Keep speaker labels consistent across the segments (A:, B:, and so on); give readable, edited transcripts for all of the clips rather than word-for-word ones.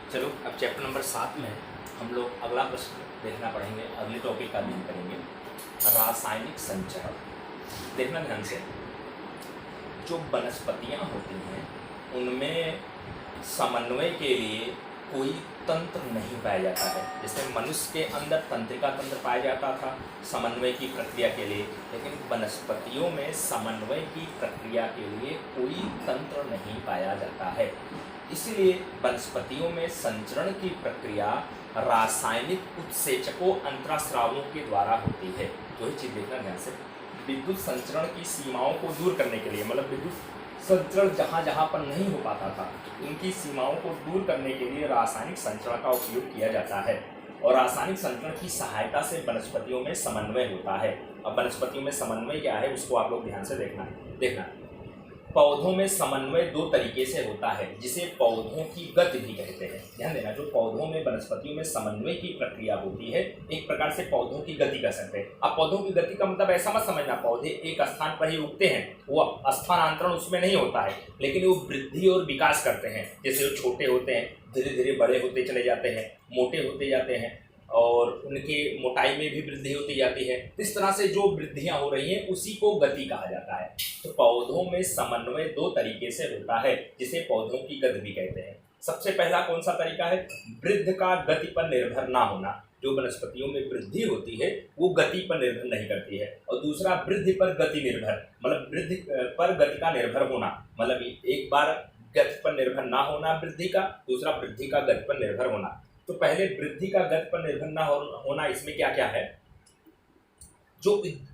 A: चलो अब chapter number 7 में हम लोग अगला प्रश्न देखना पढ़ेंगे, अगले टॉपिक का अध्ययन करेंगे, रासायनिक संचरण। देखना ध्यान से, जो वनस्पतियाँ होती हैं उनमें समन्वय के लिए कोई तंत्र नहीं पाया जाता है। जैसे मनुष्य के अंदर तंत्रिका तंत्र पाया जाता था समन्वय की प्रक्रिया के लिए, लेकिन वनस्पतियों में समन्वय की प्रक्रिया के लिए कोई तंत्र नहीं पाया जाता है। इसलिए वनस्पतियों में संचरण की प्रक्रिया रासायनिक उत्सेचकों अंतरास्रावों के द्वारा होती है। तो ये चीज़ देखना ध्यान से, विद्युत संचरण की सीमाओं को दूर करने के लिए, मतलब विद्युत संचरण जहाँ जहाँ पर नहीं हो पाता था उनकी सीमाओं को दूर करने के लिए रासायनिक संचरण का उपयोग किया जाता है। और रासायनिक संचरण की सहायता से वनस्पतियों में समन्वय होता है। अब वनस्पतियों में समन्वय क्या है उसको आप लोग ध्यान से देखना। पौधों में समन्वय दो तरीके से होता है, जिसे पौधों की गति भी कहते हैं। ध्यान देना, जो पौधों में वनस्पतियों में समन्वय की प्रक्रिया होती है, एक प्रकार से पौधों की गति कह सकते हैं। अब पौधों की गति का मतलब ऐसा मत समझना पौधे एक स्थान पर ही उगते हैं, वो स्थानांतरण उसमें नहीं होता है, लेकिन वो वृद्धि और विकास करते हैं। जैसे वो छोटे होते हैं, धीरे धीरे बड़े होते चले जाते हैं, मोटे होते जाते हैं और उनके मोटाई में भी वृद्धि होती जाती है। इस तरह से जो वृद्धियां हो रही हैं उसी को गति कहा जाता है। तो पौधों में समन्वय दो तरीके से होता है, जिसे पौधों की गति भी कहते हैं। सबसे पहला कौन सा तरीका है? वृद्धि का गति पर निर्भर ना होना। जो वनस्पतियों में वृद्धि होती है वो गति पर निर्भर नहीं करती है। और दूसरा वृद्धि पर गति निर्भर, मतलब वृद्धि पर गति का निर्भर होना, मतलब एक बार गति पर निर्भर ना होना वृद्धि का, दूसरा वृद्धि का गति पर निर्भर होना। तो पहले वृद्धि का गति पर निर्भर न होना, इसमें क्या क्या है? जो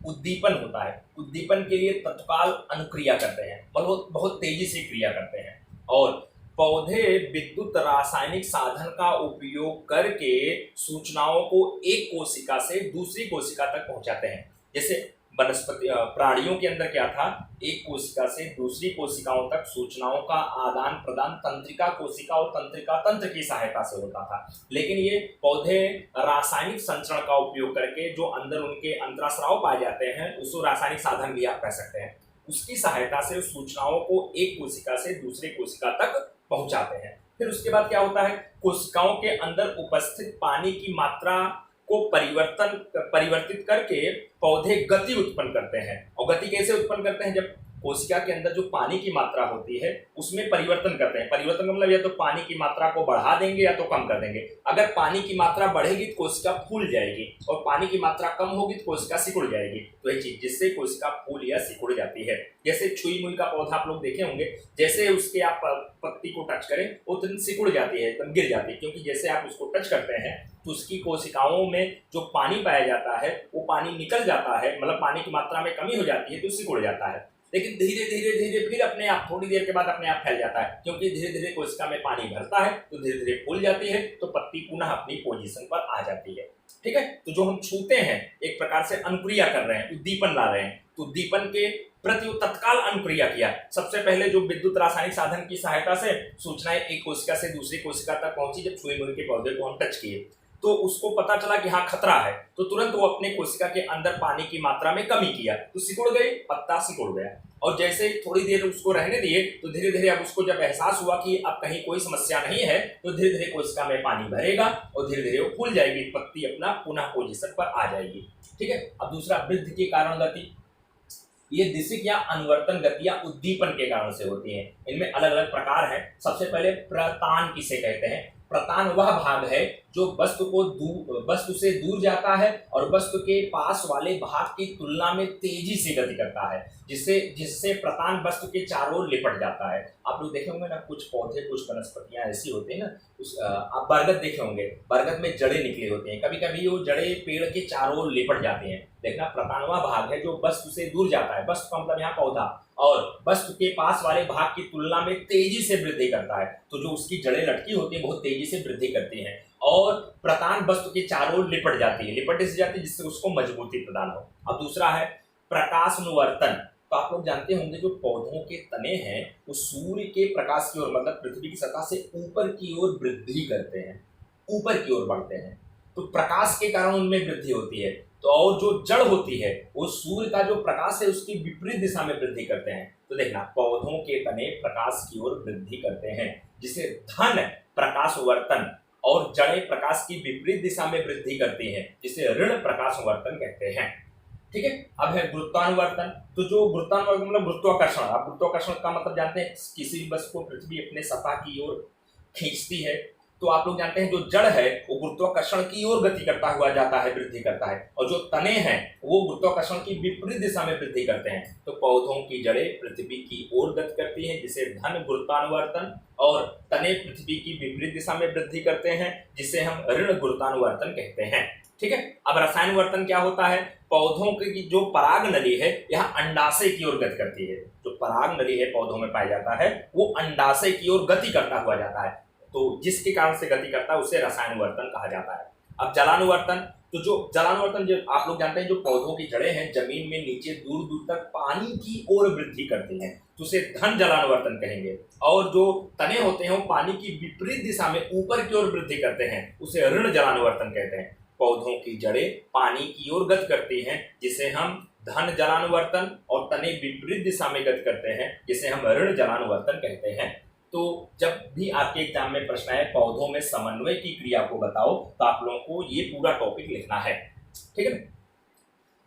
A: उद्दीपन होता है, उद्दीपन के लिए तत्काल अनुक्रिया करते हैं, मतलब बहुत तेजी से क्रिया करते हैं। और पौधे विद्युत रासायनिक साधन का उपयोग करके सूचनाओं को एक कोशिका से दूसरी कोशिका तक पहुंचाते हैं। जैसे वनस्पति प्राणियों के अंदर क्या था, एक कोशिका से दूसरी कोशिकाओं तक सूचनाओं का आदान प्रदान तंत्रिका कोशिका और तंत्रिका तंत्र की सहायता से होता था। लेकिन ये पौधे रासायनिक संचरण का उपयोग करके जो अंदर उनके अंतरास्राव पाए जाते हैं, उसको रासायनिक साधन भी आप कह सकते हैं, उसकी सहायता से सूचनाओं को एक कोशिका से दूसरी कोशिका तक पहुंचाते हैं। फिर उसके बाद क्या होता है, कोशिकाओं के अंदर उपस्थित पानी की मात्रा को परिवर्तित करके पौधे गति उत्पन्न करते हैं। और गति कैसे उत्पन्न करते हैं? जब कोशिका के अंदर जो पानी की मात्रा होती है उसमें परिवर्तन करते हैं। परिवर्तन का मतलब या तो पानी की मात्रा को बढ़ा देंगे या तो कम कर देंगे। अगर पानी की मात्रा बढ़ेगी तो कोशिका फूल जाएगी, और पानी की मात्रा कम होगी तो कोशिका सिकुड़ जाएगी। तो ये चीज जिससे कोशिका फूल या सिकुड़ जाती है। जैसे छुई मुई का पौधा आप लोग देखे होंगे, जैसे उसके आप पत्ती को टच करें वो तुरंत सिकुड़ जाती है, एकदम गिर जाती है, क्योंकि जैसे आप उसको टच करते हैं तो उसकी कोशिकाओं में जो पानी पाया जाता है वो पानी निकल जाता है, मतलब पानी की मात्रा में कमी हो जाती है तो सिकुड़ जाता है। लेकिन धीरे धीरे धीरे फिर अपने आप थोड़ी देर के बाद अपने आप फैल जाता है, क्योंकि धीरे धीरे कोशिका में पानी भरता है तो धीरे धीरे फूल जाती है, तो पत्ती पुनः अपनी पोजीशन पर आ जाती है। ठीक है, तो जो हम छूते हैं एक प्रकार से अनुक्रिया कर रहे हैं, उद्दीपन ला रहे हैं, तो उद्दीपन के प्रति तत्काल अनुक्रिया किया। सबसे पहले जो विद्युत रासायनिक साधन की सहायता से सूचनाएं एक कोशिका से दूसरी कोशिका तक पहुंची, जब छुए मुए के पौधे को हम टच किए तो उसको पता चला कि हाँ खतरा है, तो तुरंत वो अपने कोशिका के अंदर पानी की मात्रा में कमी किया, तो सिकुड़ गई, पत्ता सिकुड़ गया। और जैसे थोड़ी देर उसको रहने दिए तो धीरे धीरे अब उसको जब एहसास हुआ कि अब कहीं कोई समस्या नहीं है, तो धीरे धीरे कोशिका में पानी भरेगा और धीरे धीरे वो फूल जाएगी, पत्ती अपना पुनः पोजीशन पर आ जाएगी। ठीक है, अब दूसरा वृद्धि के कारण गति, ये दिशिक या अनुवर्तन गति या उद्दीपन के कारण से होती है। इनमें अलग अलग प्रकार है। सबसे पहले प्रतान किसे कहते हैं? प्रतान वह भाग है जो वस्तु से दूर जाता है और वस्तु के पास वाले भाग की तुलना में तेजी से गति करता है, जिससे प्रतान वस्तु के चारों ओर लिपट जाता है। आप लोग देखे होंगे ना, कुछ पौधे कुछ वनस्पतियां ऐसी होती है ना, आप बरगद देखे होंगे, बरगद में जड़ें निकली होती हैं, कभी कभी वो जड़ें पेड़ के चारों ओर लिपट जाती हैं। देखना, प्रतान वह भाग है जो वस्तु से दूर जाता है, वस्तु का मतलब यहाँ पौधा, और वस्तु के पास वाले भाग की तुलना में तेजी से वृद्धि करता है। तो जो उसकी जड़ें लटकी होती है बहुत तेजी से वृद्धि करती हैं, और प्रतान वस्तु के चारों ओर लिपट जाती है, लिपट से जाती है जिससे उसको मजबूती प्रदान हो। अब दूसरा है प्रकाशानुवर्तन। तो आप लोग जानते होंगे जो पौधों के तने हैं वो सूर्य के प्रकाश की ओर, मतलब पृथ्वी की सतह से ऊपर की ओर वृद्धि करते हैं, ऊपर की ओर बढ़ते हैं, तो प्रकाश के कारण उनमें वृद्धि होती है। तो और जो जड़ होती है वो सूर्य का जो प्रकाश है उसकी विपरीत दिशा में वृद्धि करते हैं। तो देखना, पौधों के तने प्रकाश की ओर वृद्धि करते हैं, जिसे धन प्रकाशवर्तन और जड़ें प्रकाश की विपरीत दिशा में वृद्धि करती हैं, जिसे ऋण प्रकाशवर्तन कहते हैं। ठीक है। अब है गुरुत्वानुवर्तन। तो जो गुरुत्वानुवर्तन मतलब गुरुत्वाकर्षण, आप गुरुत्वाकर्षण का मतलब जानते हैं, किसी भी वस्तु को पृथ्वी अपने सतह की ओर खींचती है, तो आप लोग जानते हैं जो जड़ है वो गुरुत्वाकर्षण की ओर गति करता हुआ जाता है, वृद्धि करता है, और जो तने हैं वो गुरुत्वाकर्षण की विपरीत दिशा में वृद्धि करते हैं। तो पौधों की जड़ें पृथ्वी की ओर गति करती हैं, जिसे धन गुरुत्वानुवर्तन, और तने पृथ्वी की विपरीत दिशा में वृद्धि करते हैं, जिसे हम ऋण गुरुत्वानुवर्तन कहते हैं। ठीक है। अब रसायनवर्तन क्या होता है? पौधों की जो पराग नली है यह अंडाशय की ओर गति करती है। जो पराग नली है पौधों में पाया जाता है वो अंडाशय की ओर गति करता हुआ जाता है, तो जिसके कारण से गति करता है उसे रसायनवर्तन कहा जाता है। अब जलानुवर्तन। तो जो जलानुवर्तन, जो आप लोग जानते हैं जो पौधों की जड़ें हैं जमीन में नीचे दूर दूर तक पानी की ओर वृद्धि करती हैं, तो उसे धन जलानुवर्तन कहेंगे। और जो तने होते हैं वो पानी की विपरीत दिशा में ऊपर की ओर वृद्धि करते हैं, उसे ऋण जलानुवर्तन कहते हैं। पौधों की जड़ें पानी की ओर गति करती हैं, जिसे हम धन जलानुवर्तन, और तने विपरीत दिशा में गति करते हैं, जिसे हम ऋण जलानुवर्तन कहते हैं। तो जब भी आपके एग्जाम में प्रश्न आए पौधों में समन्वय की क्रिया को बताओ, तो आप लोगों को ये पूरा टॉपिक लिखना है। ठीक है।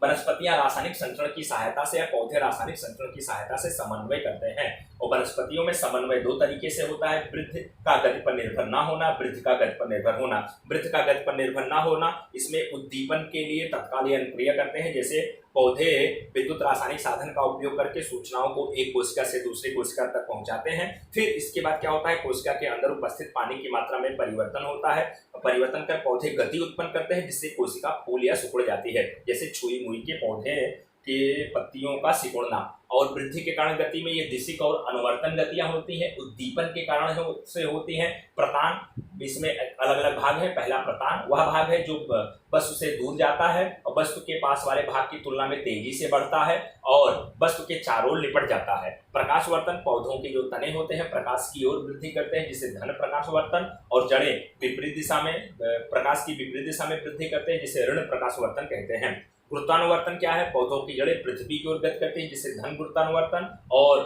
A: वनस्पतियां रासायनिक संचरण की सहायता से या पौधे रासायनिक संचरण की सहायता से समन्वय करते हैं, और वनस्पतियों में समन्वय दो तरीके से होता है, वृद्धि का गति पर निर्भर ना होना, वृद्धि का गति पर निर्भर होना। वृद्धि का गति पर निर्भर ना होना, इसमें उद्दीपन के लिए तत्काल अनुक्रिया करते हैं, जैसे पौधे विद्युत रासायनिक साधन का उपयोग करके सूचनाओं को एक कोशिका से दूसरी कोशिका तक पहुंचाते हैं। फिर इसके बाद क्या होता है, कोशिका के अंदर उपस्थित पानी की मात्रा में परिवर्तन होता है, परिवर्तन कर पौधे गति उत्पन्न करते हैं, जिससे कोशिका फूल या सिकुड़ जाती है, जैसे छुई मुई के पौधे के पत्तियों का सिकुड़ना। और वृद्धि के कारण गति में ये दिशिक और अनुवर्तन गतियां होती हैं, उद्दीपन के कारण से होती हैं। प्रतान, इसमें अलग अलग भाग है। पहला प्रतान वह भाग है जो वस्तु से दूर जाता है और वस्तु के पास वाले भाग की तुलना में तेजी से बढ़ता है और वस्तु के चारों ओर लिपट जाता है। प्रकाशवर्तन, पौधों के जो तने होते हैं प्रकाश की ओर वृद्धि करते हैं, जिसे धन प्रकाशवर्तन, और जड़ें विपरीत दिशा में प्रकाश की विपरीत दिशा में वृद्धि करते हैं, जिसे ऋण प्रकाशवर्तन कहते हैं। गुरुत्वानुवर्तन क्या है? पौधों की जड़ें पृथ्वी की ओर गति करती हैं, जिसे धन गुरुत्वानुवर्तन, और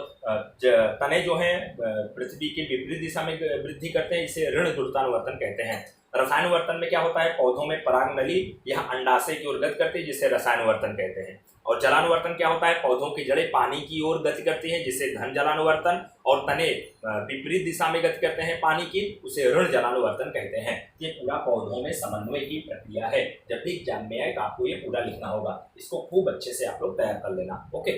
A: तने जो हैं पृथ्वी की विपरीत दिशा में वृद्धि करते हैं, इसे ऋण गुरुत्वानुवर्तन कहते हैं। रसायनवर्तन में क्या होता है? पौधों में पराग नली यह अंडाशय की ओर गति करती है, जिसे रसायनवर्तन कहते हैं। और जलानुवर्तन क्या होता है? पौधों की जड़ें पानी की ओर गति करती हैं, जिसे धन जलानुवर्तन, और तने विपरीत दिशा में गति करते हैं पानी की, उसे ऋण जलानुवर्तन कहते हैं। ये पूरा पौधों में समन्वय की प्रक्रिया है। जब भी एग्जाम में आए तो आपको ये पूरा लिखना होगा, इसको खूब अच्छे से आप लोग तैयार कर लेना। ओके।